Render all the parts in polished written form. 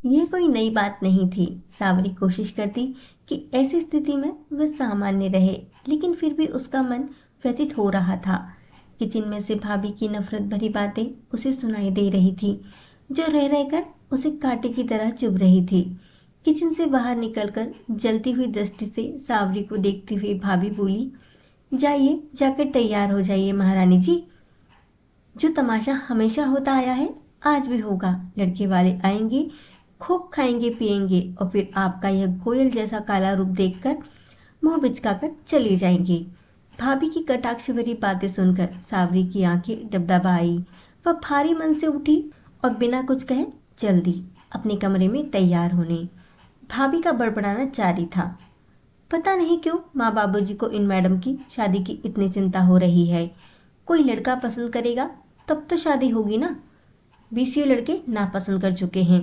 यह कोई नई बात नहीं थी। सावरी कोशिश करती कि ऐसी स्थिति में वह सामान्य रहे, लेकिन फिर भी उसका मन व्यथित हो रहा था। किचन में से भाभी की नफरत भरी बातें उसे सुनाई दे रही थी, जो रह रहकर उसे कांटे की तरह चुभ रही थी। किचन से बाहर निकलकर जलती हुई दृष्टि से सावरी को देखते हुए भाभी बोली, जाइए, जाकर तैयार हो जाइए महारानी जी। जो तमाशा हमेशा होता आया है आज भी होगा। लड़के वाले आएंगे, खूब खाएंगे पिएंगे और फिर आपका यह गोयल जैसा काला रूप देखकर मुंह बिचकाकर चले जाएंगे। भाभी की कटाक्ष भरी बातें सुनकर सावरी की आंखें डबडबाई। वह भारी मन से उठी और बिना कुछ कहे चल दी अपने कमरे में तैयार होने। भाभी का बड़बड़ाना जारी था। पता नहीं क्यों माँ बाबूजी को इन मैडम की शादी की इतनी चिंता हो रही है। कोई लड़का पसंद करेगा तब तो शादी होगी ना। 20 लड़के नापसंद कर चुके हैं।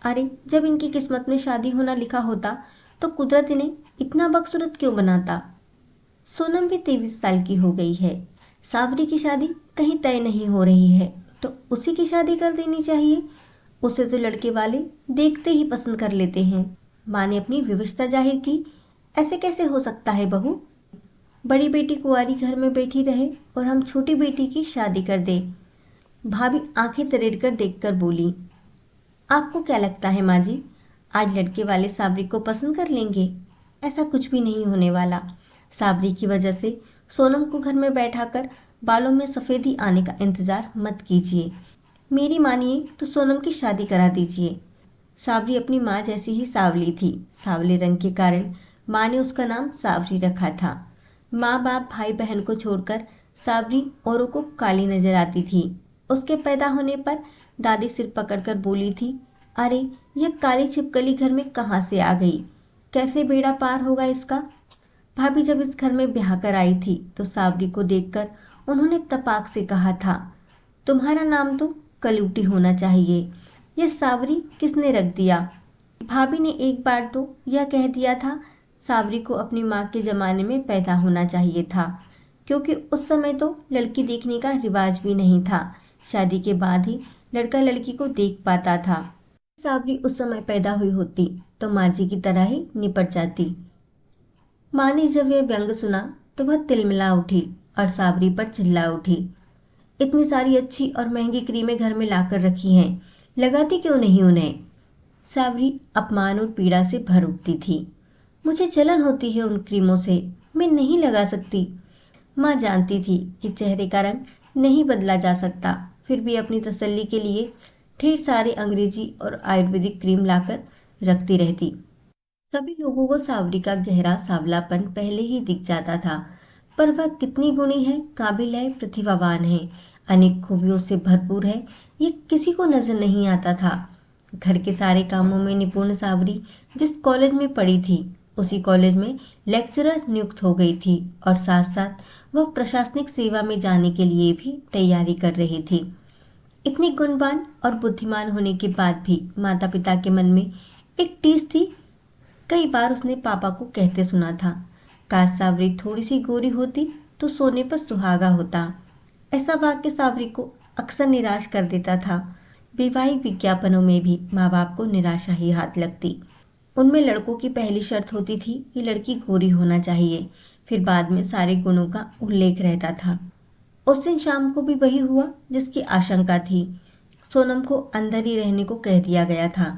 अरे जब इनकी किस्मत में शादी होना लिखा होता तो कुदरत इन्हें इतना बदसूरत क्यों बनाता। सोनम भी 23 साल की हो गई है। सावरी की शादी कहीं तय नहीं हो रही है तो उसी की शादी कर देनी चाहिए। उसे तो लड़के वाले देखते ही पसंद कर लेते हैं। माँ ने अपनी विवशता जाहिर की। ऐसे कैसे हो सकता है बहू। बड़ी बेटी कुंवारी घर में बैठी रहे और हम छोटी बेटी की शादी कर दे। भाभी आंखें तरेड़ कर देखकर बोली, आपको क्या लगता है माँ जी, आज लड़के वाले साबरी को पसंद कर लेंगे। ऐसा कुछ भी नहीं होने वाला। साबरी की वजह से सोनम को घर में बैठाकर बालों में सफेदी आने का इंतजार मत कीजिए। मेरी मानिए तो सोनम की शादी करा दीजिए। सावरी अपनी माँ जैसी ही सावली थी। सावले रंग के कारण माँ ने उसका नाम सावरी रखा था। माँ बाप भाई बहन को छोड़कर सावरी औरों को काली नजर आती थी। उसके पैदा होने पर दादी सिर पकड़कर बोली थी, अरे यह काली छिपकली घर में कहाँ से आ गई, कैसे बेड़ा पार होगा इसका। भाभी जब इस घर में ब्याह कर आई थी तो सावरी को देखकर उन्होंने तपाक से कहा था, तुम्हारा नाम तो कलूटी होना चाहिए। यह सावरी किसने रख दिया। भाभी ने एक बार तो यह कह दिया था, सावरी को अपनी माँ के जमाने में पैदा होना चाहिए था, क्योंकि उस समय तो लड़की देखने का रिवाज भी नहीं था। शादी के बाद ही लड़का लड़की को देख पाता था। सावरी उस समय पैदा हुई होती तो माँ जी की तरह ही निपट जाती। माँ ने जब यह व्यंग सुना तो वह तिलमिला उठी और सावरी पर चिल्ला उठी, इतनी सारी अच्छी और महंगी क्रीमें घर में लाकर रखी हैं, लगाती क्यों नहीं उन्हें। सावरी अपमान और पीड़ा से भर उठती थी। मुझे जलन होती है उन क्रीमों से, मैं नहीं लगा सकती। माँ जानती थी कि चेहरे का रंग नहीं बदला जा सकता, फिर भी अपनी तसल्ली के लिए ढेर सारे अंग्रेजी और आयुर्वेदिक क्रीम लाकर रखती रहती। सभी लोगों को सावरी का गहरा सांवलापन पहले ही दिख जाता था, पर वह कितनी गुणी है, काबिल है, प्रतिभावान है, अनेक खूबियों से भरपूर है, ये किसी को नजर नहीं आता था। घर के सारे कामों में निपुण सावरी जिस कॉलेज में पढ़ी थी उसी कॉलेज में लेक्चरर नियुक्त हो गई थी और साथ साथ वह प्रशासनिक सेवा में जाने के लिए भी तैयारी कर रही थी। इतनी गुणवान और बुद्धिमान होने के बाद भी माता पिता के मन में एक टीस थी। कई बार उसने पापा को कहते सुना था, काश सावरी थोड़ी सी गोरी होती तो सोने पर सुहागा होता। ऐसा वाक्य सावरी को अक्सर निराश कर देता था। वैवाहिक विज्ञापनों में भी माँ बाप को निराशा ही हाथ लगती। उनमें लड़कों की पहली शर्त होती थी कि लड़की गोरी होना चाहिए, फिर बाद में सारे गुणों का उल्लेख रहता था। उस दिन शाम को भी वही हुआ जिसकी आशंका थी। सोनम को अंदर ही रहने को कह दिया गया था,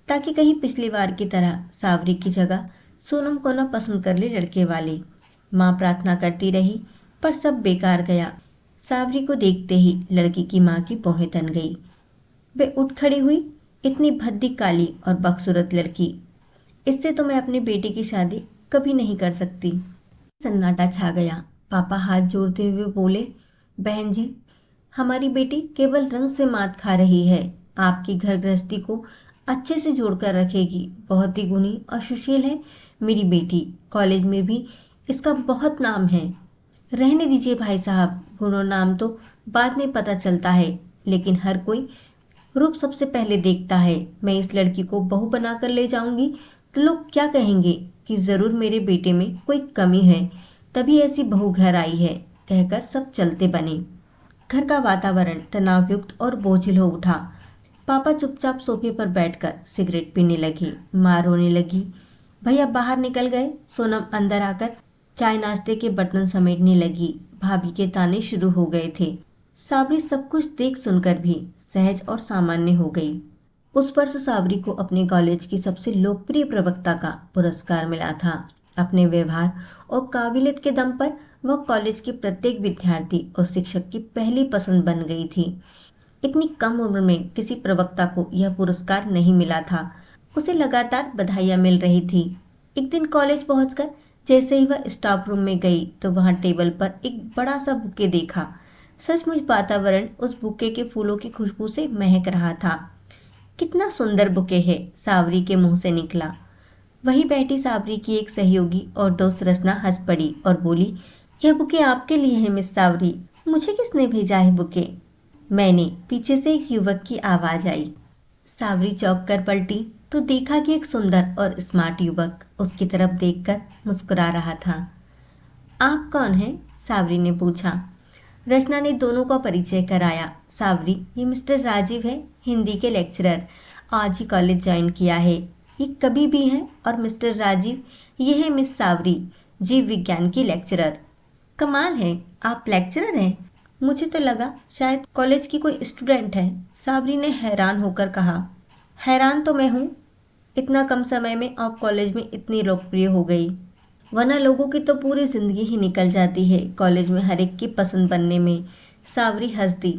ताकि कहीं पिछली बार की तरह सावरी की जगह सोनम को न पसंद कर ले लड़के वाले। माँ प्रार्थना करती रही पर सब बेकार गया। सावरी को देखते ही लड़की की माँ की भौहें तन गई। वे उठ खड़ी हुई, इतनी भद्दी काली और बदसूरत लड़की, इससे तो मैं अपनी बेटी की शादी कभी नहीं कर सकती। सन्नाटा छा गया। पापा हाथ जोड़ते हुए बोले, बहन जी, हमारी बेटी केवल रंग से मात खा रही है, आपकी घर गृहस्थी को अच्छे से जोड़कर रखेगी। बहुत ही गुणी और सुशील है मेरी बेटी, कॉलेज में भी इसका बहुत नाम है। रहने दीजिए भाई साहब, गुण और नाम तो बाद में पता चलता है, लेकिन हर कोई रूप सबसे पहले देखता है। मैं इस लड़की को बहू बनाकर ले जाऊंगी तो लोग क्या कहेंगे कि जरूर मेरे बेटे में कोई कमी है, तभी ऐसी बहू घर आई है, कहकर सब चलते बने। घर का वातावरण तनावयुक्त और बोझिल हो उठा। पापा चुपचाप सोफे पर बैठकर सिगरेट पीने लगे। माँ रोने लगी। भैया बाहर निकल गए। सोनम अंदर आकर चाय नाश्ते के बर्तन समेटने लगी। भाभी के ताने शुरू हो गए थे। साबरी सब कुछ देख सुनकर भी सहज और सामान्य हो गई। उस वर्ष साबरी को अपने कॉलेज की सबसे लोकप्रिय प्रवक्ता का पुरस्कार मिला था। अपने व्यवहार और काबिलियत के दम पर वह कॉलेज के प्रत्येक विद्यार्थी और शिक्षक की पहली पसंद बन गई थी। इतनी कम उम्र में किसी प्रवक्ता को यह पुरस्कार नहीं मिला था। उसे लगातार बधाइयां मिल रही थी। एक दिन कॉलेज पहुंचकर जैसे ही वह स्टाफ रूम में गई तो वहां टेबल पर एक बड़ा सा बुके देखा। सचमुच वातावरण उस बुके के फूलों की खुशबू से महक रहा था। कितना सुंदर बुके है, सावरी के मुंह से निकला। वही बैठी सावरी की एक सहयोगी और दोस्त रचना हंस पड़ी और बोली, यह बुके आपके लिए है मिस सावरी। मुझे किसने भेजा है बुके? मैंने, पीछे से एक युवक की आवाज आई। सावरी चौंक कर पलटी तो देखा कि एक सुंदर और स्मार्ट युवक उसकी तरफ देखकर मुस्कुरा रहा था। आप कौन हैं? सावरी ने पूछा। रचना ने दोनों का परिचय कराया। सावरी, ये मिस्टर राजीव है, हिंदी के लेक्चरर, आज ही कॉलेज ज्वाइन किया है। ये कभी भी हैं। और मिस्टर राजीव, ये है मिस सावरी, जीव विज्ञान की लेक्चरर। कमाल है, आप लेक्चरर हैं? मुझे तो लगा शायद कॉलेज की कोई स्टूडेंट है, साबरी ने हैरान होकर कहा। हैरान तो मैं हूँ, इतना कम समय में आप कॉलेज में इतनी लोकप्रिय हो गई, वरना लोगों की तो पूरी जिंदगी ही निकल जाती है कॉलेज में हर एक की पसंद बनने में। सावरी हंस दी।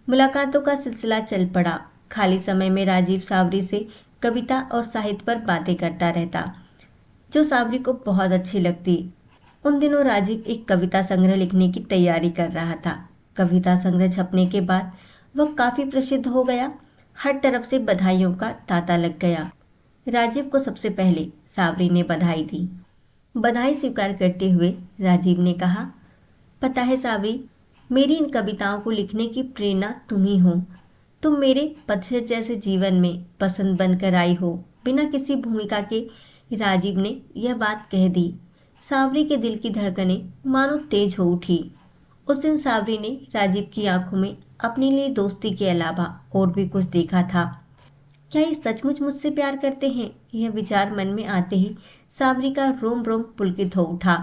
मुलाकातों का सिलसिला चल पड़ा। खाली समय में राजीव सावरी से कविता और साहित्य पर बातें करता रहता, जो सावरी को बहुत अच्छी लगती। उन दिनों राजीव एक कविता संग्रह लिखने की तैयारी कर रहा था। कविता संग्रह छपने के बाद वह काफी प्रसिद्ध हो गया। हर तरफ से बधाइयों का तांता लग गया। राजीव को सबसे पहले सावरी ने बधाई दी। बधाई स्वीकार करते हुए राजीव ने कहा, पता है सावरी, मेरी इन कविताओं को लिखने की प्रेरणा तुम ही हो। तुम मेरे पतझड़ जैसे जीवन में पसंद बनकर आई हो, बिना किसी भूमिका के। राजीव ने यह बात कह दी। सावरी के दिल की धड़कनें मानो तेज हो उठी। उस दिन सावरी ने राजीव की आंखों में अपने लिए दोस्ती के अलावा और भी कुछ देखा था। क्या ये सचमुच मुझसे प्यार करते हैं? यह विचार मन में आते ही सावरी का रोम रोम पुलकित हो उठा।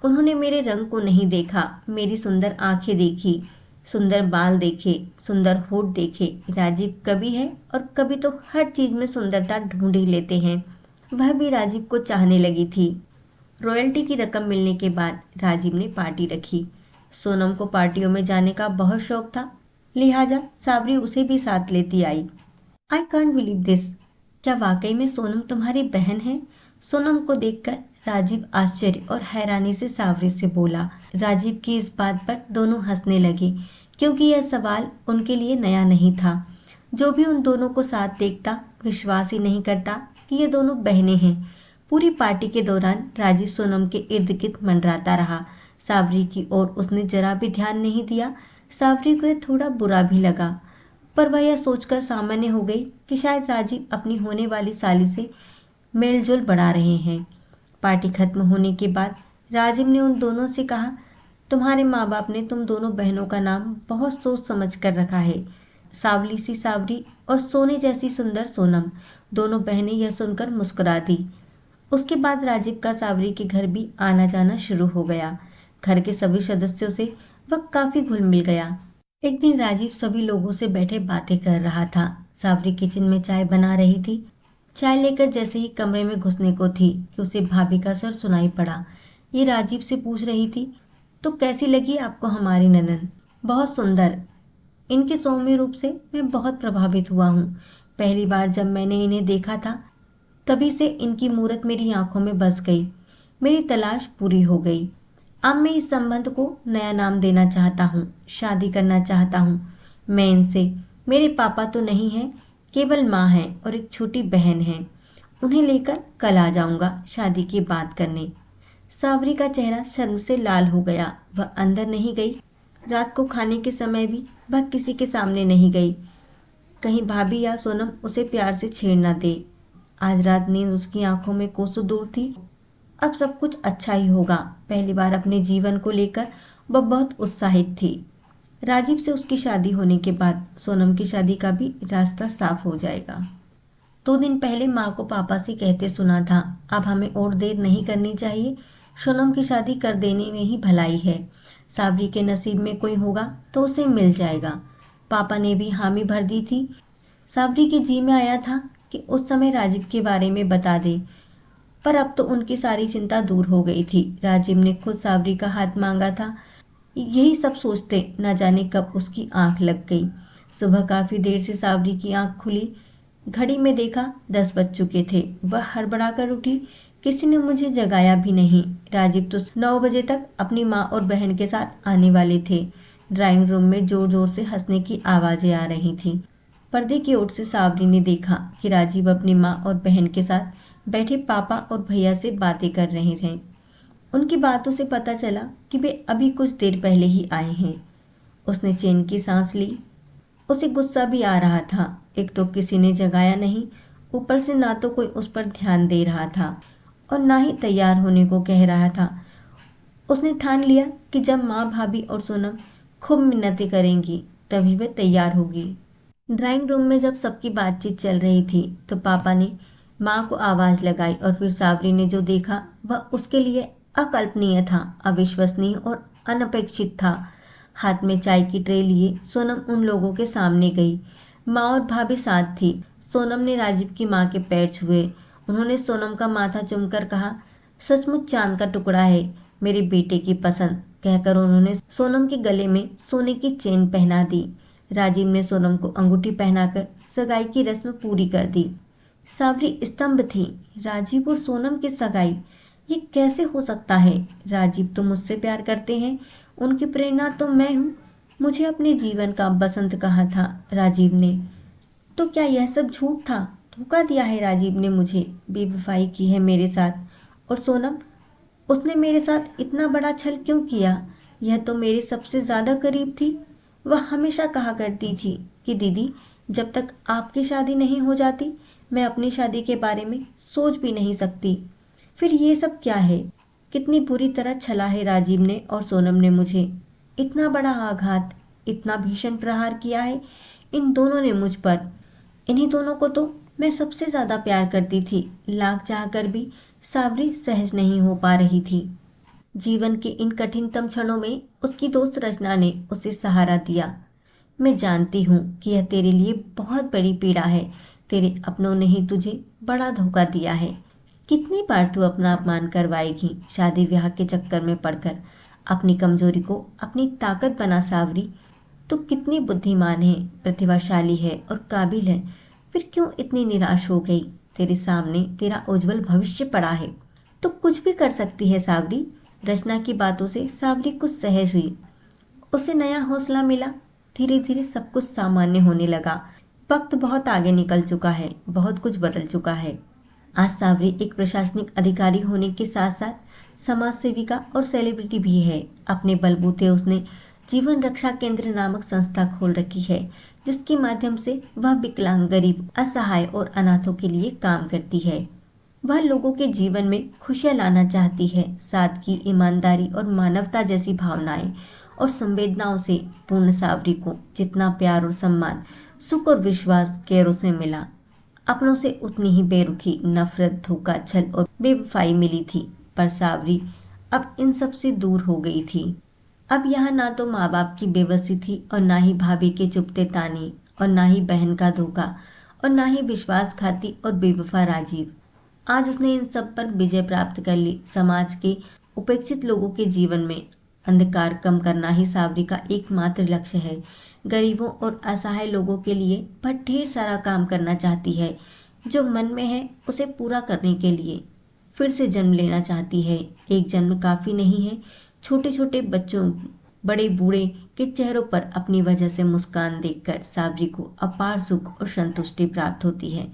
उन्होंने मेरे रंग को नहीं देखा, मेरी सुंदर आंखें देखी, सुंदर बाल देखे, सुंदर होठ देखे। राजीव कभी है और कभी तो हर चीज में सुंदरता ढूंढ ही लेते हैं। वह भी राजीव को चाहने लगी थी। रॉयल्टी की रकम मिलने के बाद राजीव ने पार्टी रखी। सोनम को पार्टियों में जाने का बहुत शौक था, लिहाजा सावरी उसे भी साथ लेती आई। आई कांट बिलीव दिस, क्या वाकई में सोनम तुम्हारी बहन है? सोनम को देखकर राजीव आश्चर्य और हैरानी से सावरी से बोला। राजीव की इस बात पर दोनों हंसने लगे, क्योंकि यह सवाल उनके लिए नया नहीं था। जो भी उन दोनों को साथ देखता विश्वास ही नहीं करता कि ये दोनों बहनें हैं। पूरी पार्टी के दौरान राजीव सोनम के इर्द गिर्द मंडराता रहा। सावरी की ओर उसने जरा भी ध्यान नहीं दिया। सावरी को यह थोड़ा बुरा भी लगा, पर वह यह सोचकर सामान्य हो गई कि शायद राजीव अपनी होने वाली साली से मेलजोल बढ़ा रहे हैं। पार्टी खत्म होने के बाद राजीव ने उन दोनों से कहा, तुम्हारे माँ बाप ने तुम दोनों बहनों का नाम बहुत सोच समझ कर रखा है, सावली सी सावरी और सोने जैसी सुंदर सोनम। दोनों बहनें यह सुनकर मुस्कुरा दी। उसके बाद राजीव का सावरी के घर भी आना जाना शुरू हो गया। घर के सभी सदस्यों से वह काफी घुल मिल गया। एक दिन राजीव सभी लोगों से बैठे बातें कर रहा था। सावरी किचन में चाय बना रही थी। चाय लेकर जैसे ही कमरे में घुसने को थी कि उसे भाभी का सर सुनाई पड़ा। ये राजीव से पूछ रही थी, तो कैसी लगी आपको हमारी ननद? बहुत सुंदर। इनके सौम्य रूप से मैं बहुत प्रभावित हुआ हूँ। पहली बार जब मैंने इन्हें देखा था तभी से इनकी मूरत मेरी आंखों में बस गई। मेरी तलाश पूरी हो गई। अब मैं इस संबंध को नया नाम देना चाहता हूँ, शादी करना चाहता हूँ मैं इनसे। मेरे पापा तो नहीं है, केवल माँ है और एक छोटी बहन है। उन्हें लेकर कल आ जाऊंगा शादी की बात करने। सावरी का चेहरा शर्म से लाल हो गया। वह अंदर नहीं गई। रात को खाने के समय भी वह किसी के सामने नहीं गई, कहीं भाभी या सोनम उसे प्यार से छेड़ न दे। आज रात नींद उसकी आंखों में कोसों दूर थी। अब सब कुछ अच्छा ही होगा। पहली बार अपने जीवन को लेकर वह बहुत उत्साहित थी। राजीव से उसकी शादी होने के बाद सोनम की शादी का भी रास्ता साफ हो जाएगा। 2 दिन पहले माँ को पापा से कहते सुना था, अब हमें और देर नहीं करनी चाहिए, सोनम की शादी कर देने में ही भलाई है। साबरी के नसीब में कोई होगा तो उसे मिल जाएगा। पापा ने भी हामी भर दी थी। साबरी के जी में आया था कि उस समय राजीव के बारे में बता दे, पर अब तो उनकी सारी चिंता दूर हो गई थी। राजीव ने खुद साबरी का हाथ मांगा था। यही सब सोचते न जाने कब उसकी आंख लग गई। सुबह काफी देर से साबरी की आंख खुली। घड़ी में देखा 10 बज चुके थे। वह हड़बड़ा कर उठी। किसी ने मुझे जगाया भी नहीं। राजीव तो 9 बजे तक अपनी माँ और बहन के साथ आने वाले थे। ड्राइंग रूम में जोर जोर से हंसने की आवाजें आ रही थीं। पर्दे की ओर से साबरी ने देखा कि राजीव अपनी माँ और बहन के साथ बैठे पापा और भैया से बातें कर रहे थे। उनकी बातों से पता चला कि वे अभी कुछ देर पहले ही आए हैं। उसने चैन की सांस ली। उसे गुस्सा भी आ रहा था। एक तो किसी ने जगाया नहीं, ऊपर से ना तो कोई उस पर ध्यान दे रहा था और ना ही तैयार होने को कह रहा था। उसने ठान लिया कि जब माँ, भाभी और सोनम खूब मिन्नतें करेंगी तभी वह तैयार होगी। ड्राइंग रूम में जब सबकी बातचीत चल रही थी तो पापा ने माँ को आवाज लगाई और फिर साबरी ने जो देखा वह उसके लिए अकल्पनीय था, अविश्वसनीय और अनपेक्षित था। हाथ में चाय की ट्रे लिए सोनम उन लोगों के सामने गई। माँ और भाभी साथ थी। सोनम ने राजीव की माँ के पैर छुए। उन्होंने सोनम का माथा चूमकर कहा, सचमुच चांद का टुकड़ा है, मेरे बेटे की पसंद, कहकर उन्होंने सोनम के गले में सोने की चेन पहना दी। राजीव ने सोनम को अंगूठी पहनाकर सगाई की रस्म पूरी कर दी। साबरी स्तंभ थी। राजीव और सोनम की सगाई, ये कैसे हो सकता है? राजीव तो मुझसे प्यार करते हैं, उनकी प्रेरणा तो मैं हूँ। मुझे अपने जीवन का बसंत कहा था राजीव ने। तो क्या यह सब झूठ था? धोखा दिया है राजीव ने मुझे, बेवफाई की है मेरे साथ। और सोनम, उसने मेरे साथ इतना बड़ा छल क्यों किया? यह तो मेरे सबसे ज्यादा करीब थी। वह हमेशा कहा करती थी कि दीदी, जब तक आपकी शादी नहीं हो जाती मैं अपनी शादी के बारे में सोच भी नहीं सकती। फिर ये सब क्या है? कितनी बुरी तरह छला है राजीव ने और सोनम ने मुझे। इतना बड़ा आघात, इतना भीषण प्रहार किया है इन दोनों ने मुझ पर। इन्हीं दोनों को तो मैं सबसे ज्यादा प्यार करती थी। लाख चाहकर भी साबरी सहज नहीं हो पा रही थी। जीवन के इन कठिनतम क्षणों में उसकी दोस्त रचना ने उसे सहारा दिया। मैं जानती हूँ कि यह तेरे लिए बहुत बड़ी पीड़ा है। तेरे अपनों ने ही तुझे बड़ा धोखा दिया है। कितनी बार तू अपना अपमान करवाएगी शादी ब्याह के चक्कर में पड़कर? अपनी कमजोरी को अपनी ताकत बना सावरी। तू कितनी बुद्धिमान है, प्रतिभाशाली है और काबिल है, फिर क्यों इतनी निराश हो गई? तेरे सामने तेरा उज्जवल भविष्य पड़ा है, तो कुछ भी कर सकती है सावरी। रचना की बातों से सावरी कुछ सहज हुई। उसे नया हौसला मिला। धीरे धीरे सब कुछ सामान्य होने लगा। वक्त बहुत आगे निकल चुका है, बहुत कुछ बदल चुका है। आज सावरी एक प्रशासनिक अधिकारी होने के साथ साथ समाज सेविका और सेलिब्रिटी भी है। अपने बलबूते उसने जीवन रक्षा केंद्र नामक संस्था खोल रखी है, जिसके माध्यम से वह विकलांग, गरीब, असहाय और अनाथों के लिए काम करती है। वह लोगों के जीवन में खुशियां लाना चाहती है। सादगी, ईमानदारी और मानवता जैसी भावनाएं और संवेदनाओं से पूर्ण सावरी को जितना प्यार और सम्मान, सुख और विश्वास गैरों से मिला, अपनों से उतनी ही बेरुखी, नफरत, धोखा, छल और बेवफाई मिली थी। पर सावरी अब इन सब से दूर हो गई थी। अब यहाँ ना तो माँ बाप की बेबसी थी और ना ही भाभी के चुपते ताने और ना ही बहन का धोखा और ना ही विश्वासघाती और बेवफा राजीव। आज उसने इन सब पर विजय प्राप्त कर ली। समाज के उपेक्षित लोगों के जीवन में अंधकार कम करना ही सावरी का एकमात्र लक्ष्य है। गरीबों और असहाय लोगों के लिए वह ढेर सारा काम करना चाहती है। जो मन में है उसे पूरा करने के लिए फिर से जन्म लेना चाहती है। एक जन्म काफी नहीं है। छोटे छोटे बच्चों, बड़े बूढ़े के चेहरों पर अपनी वजह से मुस्कान देखकर सावरी को अपार सुख और संतुष्टि प्राप्त होती है।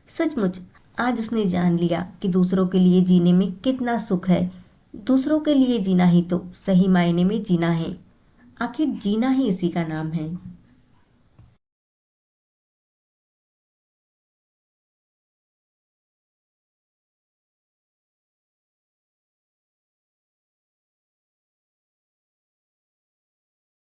सचमुच आज उसने जान लिया कि दूसरों के लिए जीने में कितना सुख है। दूसरों के लिए जीना ही तो सही मायने में जीना है। आखिर जीना ही इसी का नाम है।